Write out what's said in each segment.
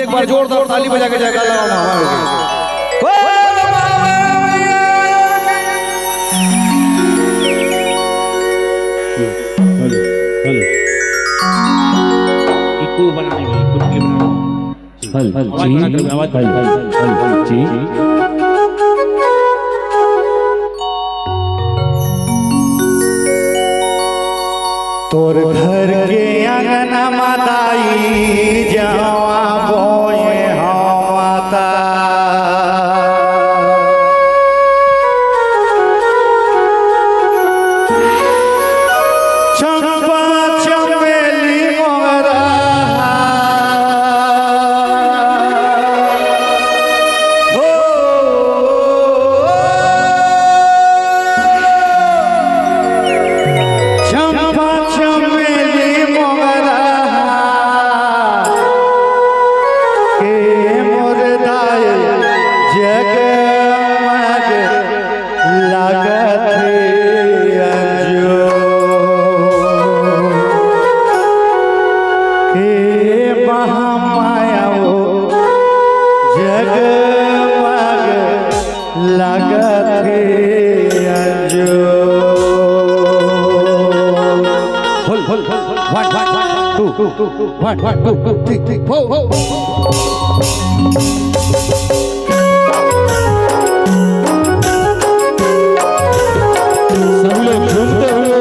की एक बार जोरदार ताली बजा के जयकार लगाओ। इक्कू बनाएंगे, इक्कू के बनाएंगे। आवाज बना जी। तोर घर के अंगना माताई जवा बोए माता चंपा चमेली मोगरा चंपा चमेली मोगरा के मुर्दाय जगमग लागत अंजो के महामाया वो जगमग लागत अंजो। One, two, three, four. सब लोग सुनते हुए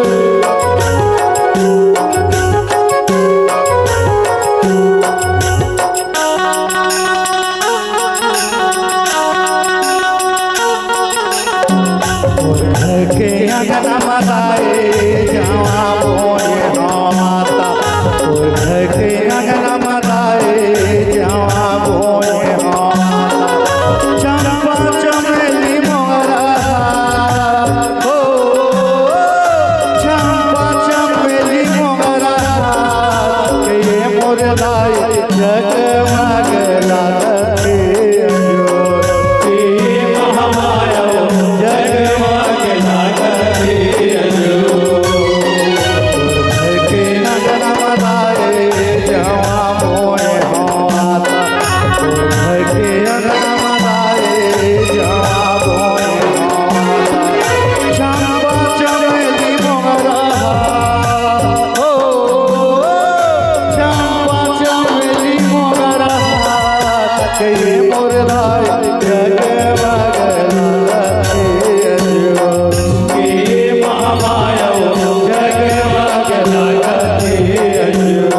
के अंगना माताए जवा बोए माता के अंगना माताए जवा बोए माता चंपा चमेली मोगरा हो चंपा चमेली मोगरा के मुर्दाय जगमग लागते अंजो के महामाया जगमग लागते अंजो। के अंगना माताए जवा बोए माता के अंगना माताए जवा बोए माता चंपा चमेली मोगरा हो चंपा चमेली मोगरा के मुर्दाय जगमग लागते अंजो के महामाया जगमग लागते अंजो।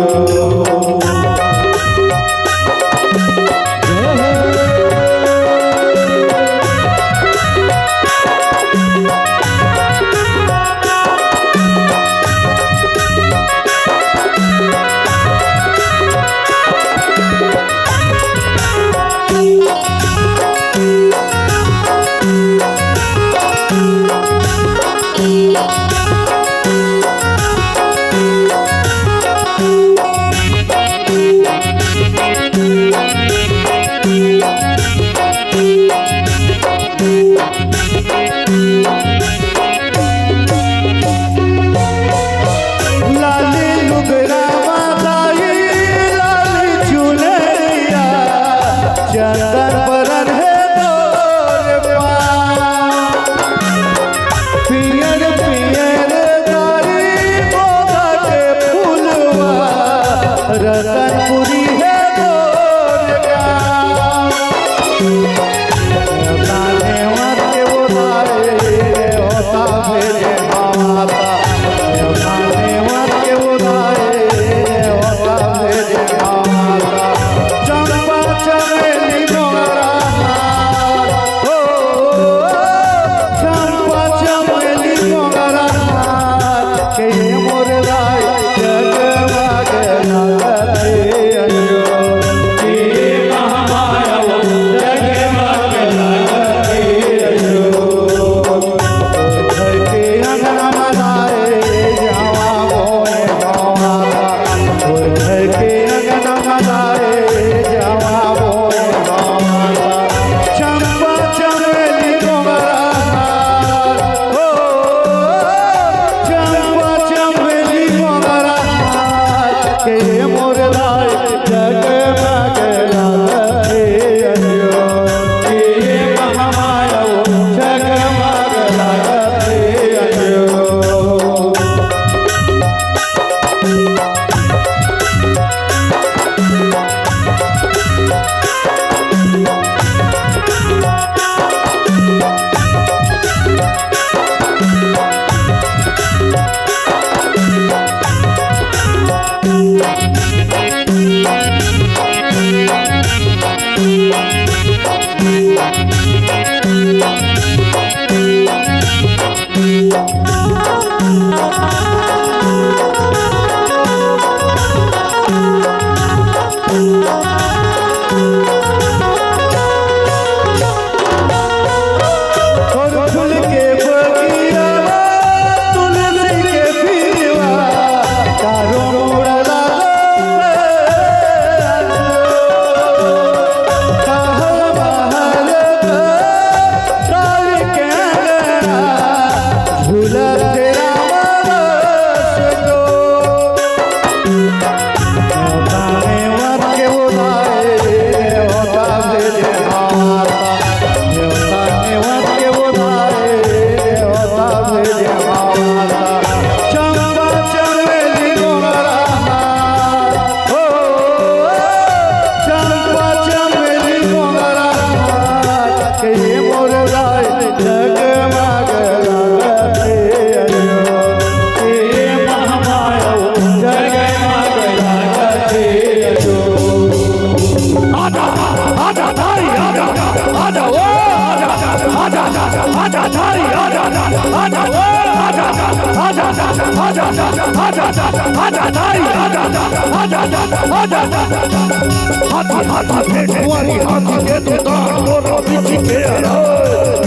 तुम्हारी हाथी के तू दान मोरा बिछी के हरा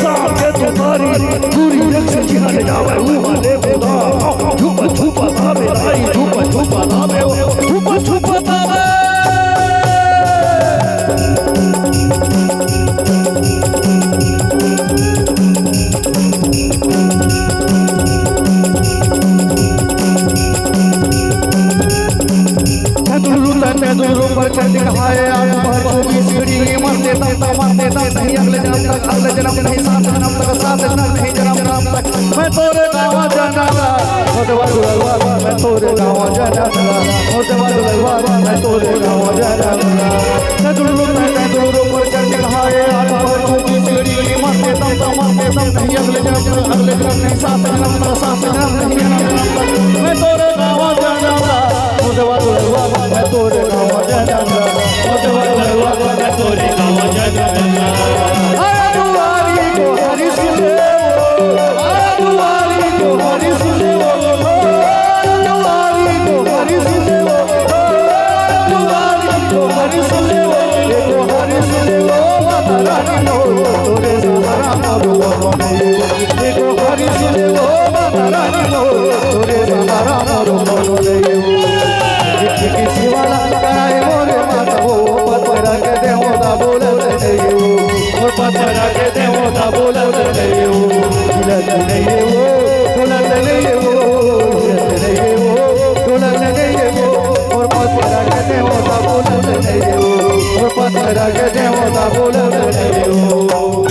सांप के तुम्हारी पूरी रक्षा चिन्ह जावे वाले खुदा छुपा छुपा तावे आई छुपा छुपा तावे छुपा छुपा तावे दूरों पर चढ़ कहाए आज पर चोगी सीढ़ी मरते दम नहीं अगले जन्म नहीं सात जन्म नहीं जन्म तक मैं तोरे गाँव जाना मैं तोरे गाँव जाना मैं तोरे गाँव जाना दूरों पर चढ़ कहाए आज पर चोगी सीढ़ी मरते दम नहीं अगले जन्म नहीं सात जन्म नहीं जन्म तक मैं तोरे गाँव जाना मैं तोरे गाँव जाना मैं तोरे गाँव जाना दुआरी को हरि सुने दुआरी को हरि सुने दुआरी को हरि सुने दुआरी को हरि सुने हरि सुने माता रानी तोरे सहारा मोरो देखो हरि सुने माता रानी तोरे सहारा मोरो किसी वाला कराए मोरे माता वो पत्थर के देवो दा बोल दे और पत्थर के देवो दा बोल दे हिलत नहीं वो डुलत नहीं वो हिलत नहीं वो डुलत नहीं वो और पत्थर के देवो दा बोल दे और पत्थर के देवो दा बोल दे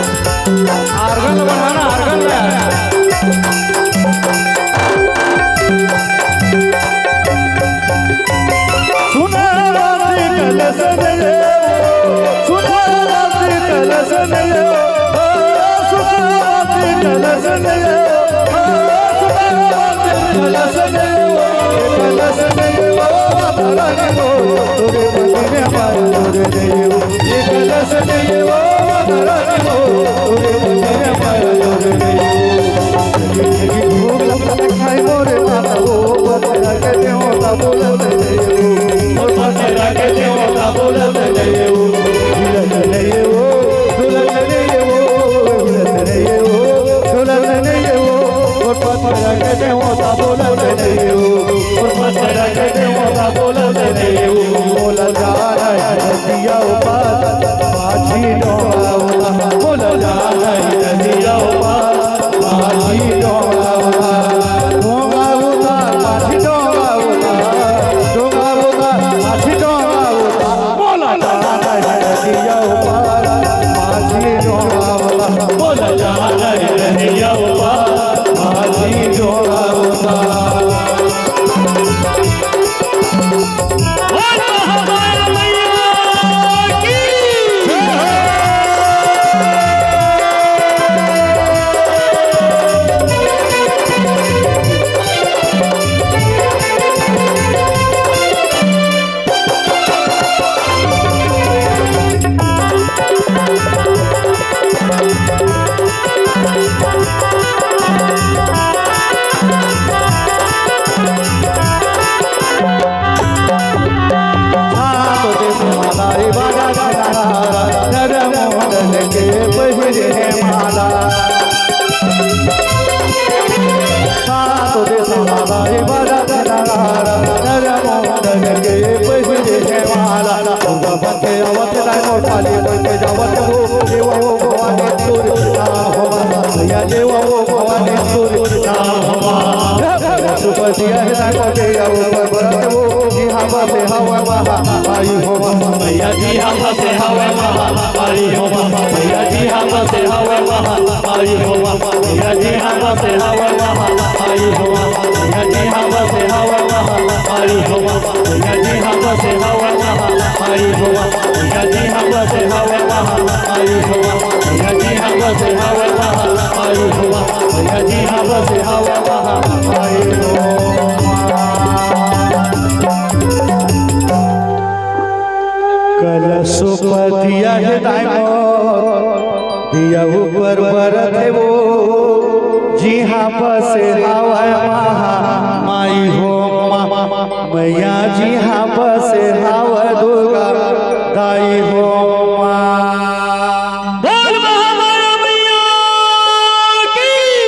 आर्गन बनाना आर्गन में सुना रात्रि कलश नहीं सुना रात्रि कलश नहीं सुना रात्रि कलश नहीं सुना रात्रि कलश नहीं कलश नहीं माता रानी तोरे मंदिर में मार तोरे नहीं ये कलश नहीं माता रानी तोरे मंदिर में मार तोरे नहीं खाई मोरे माता वो पत्थर के देवो दा बोल दे और पत्थर के देवो दा बोल दे हिलत नहीं वो डुलत नहीं वो हिलत नहीं वो डुलत नहीं वो और पत्थर के देवो दा बोल दे और पत्थर के देवो दा बोल दे बोल जा रहा है दिया ऊपर बाजी डोंगा बोल जा रहा है दिया ऊपर बाजी डोंगा डोंगा बाजी डोंगा डोंगा बाजी डोंगा बोल जा रहा है दिया ऊपर बाजी डोंगा बोल जा रहा है दिया ऊपर बाजी डोंगा मैया जी हम से हवा आई हो मैया जी हम से हवा आई हो मैया जी हम से हवा आई हो मैया जी हम से हवा आई आई हवा मैया जी हाँ बसे हवा वहाँ आई हवा मैया जी हाँ बसे हवा वहाँ आई हवा मैया जी हाँ बसे हवा वहाँ आई हवा मैया जी हाँ बसे हवा वहाँ आई हवा। कलशों पर दिया है दिया ऊपर बरत है वो जी हाँ बसे हवा वहाँ माई हो मैया जी हाँ बसे हवा दुर्गा दाई हो